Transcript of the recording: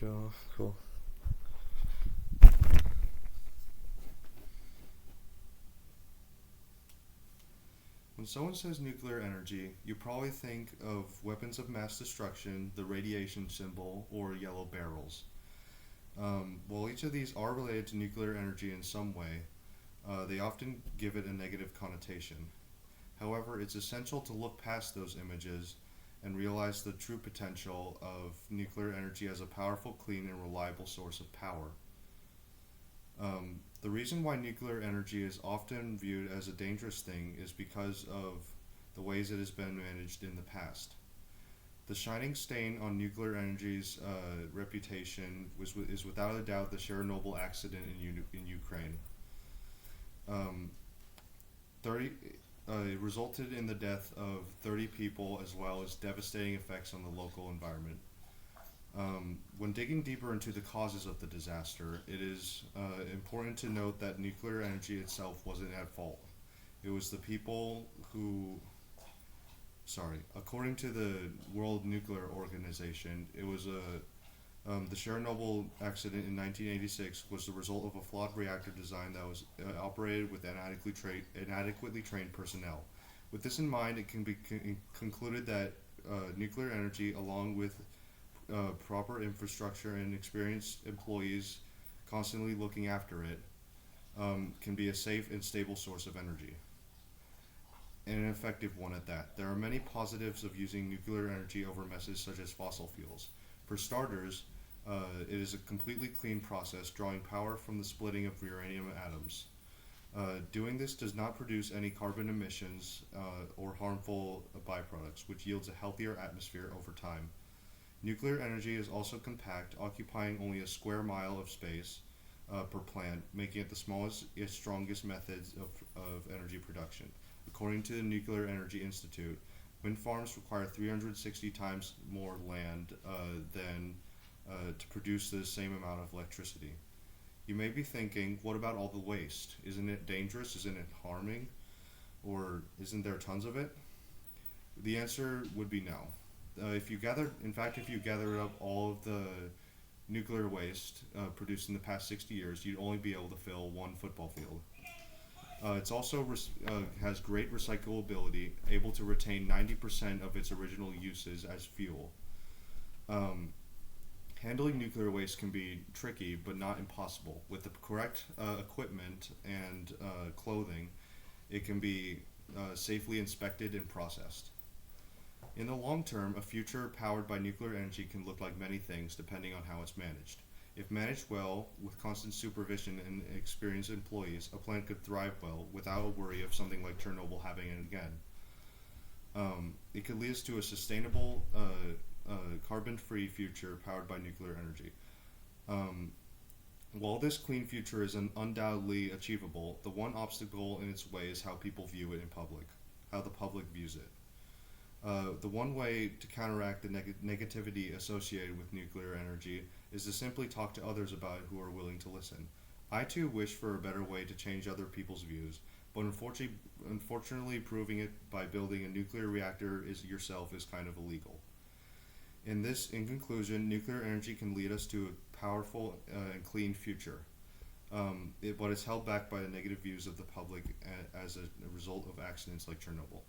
we go. Cool. When someone says nuclear energy, you probably think of weapons of mass destruction, the radiation symbol, or yellow barrels. While each of these are related to nuclear energy in some way, they often give it a negative connotation. However, it's essential to look past those images and realize the true potential of nuclear energy as a powerful, clean, and reliable source of power. The reason why nuclear energy is often viewed as a dangerous thing is because of the ways it has been managed in the past. The shining stain on nuclear energy's reputation is without a doubt the Chernobyl accident in Ukraine. Um, 30, it resulted in the death of 30 people as well as devastating effects on the local environment. When digging deeper into the causes of the disaster, it is important to note that nuclear energy itself wasn't at fault. It was the people who, according to the World Nuclear Organization, the Chernobyl accident in 1986 was the result of a flawed reactor design that was operated with inadequately trained personnel. With this in mind, it can be concluded that nuclear energy, along with proper infrastructure and experienced employees constantly looking after it, can be a safe and stable source of energy, and an effective one at that. There are many positives of using nuclear energy over methods such as fossil fuels. For starters, it is a completely clean process, drawing power from the splitting of uranium atoms. Doing this does not produce any carbon emissions or harmful byproducts, which yields a healthier atmosphere over time. Nuclear energy is also compact, occupying only a square mile of space per plant, making it the smallest yet strongest methods of energy production. According to the Nuclear Energy Institute, wind farms require 360 times more land than to produce the same amount of electricity. You may be thinking, what about all the waste? Isn't it dangerous? Isn't it harming? Or isn't there tons of it? The answer would be no. If you gathered up all of the nuclear waste produced in the past 60 years, you'd only be able to fill one football field. It's also has great recyclability, able to retain 90% of its original uses as fuel. Um, Handling nuclear waste can be tricky, but not impossible. With the correct equipment and clothing, it can be safely inspected and processed. In the long term, a future powered by nuclear energy can look like many things depending on how it's managed. If managed well, with constant supervision and experienced employees, a plant could thrive well without a worry of something like Chernobyl happening again. It could lead us to a sustainable, carbon-free future powered by nuclear energy. Um, while this clean future is undoubtedly achievable, the one obstacle in its way is how people view it in public, how the public views it. The one way to counteract the negativity associated with nuclear energy is to simply talk to others about it who are willing to listen. I too wish for a better way to change other people's views, but unfortunately, proving it by building a nuclear reactor is yourself is kind of illegal. In conclusion, nuclear energy can lead us to a powerful and clean future, but it's held back by the negative views of the public as a result of accidents like Chernobyl.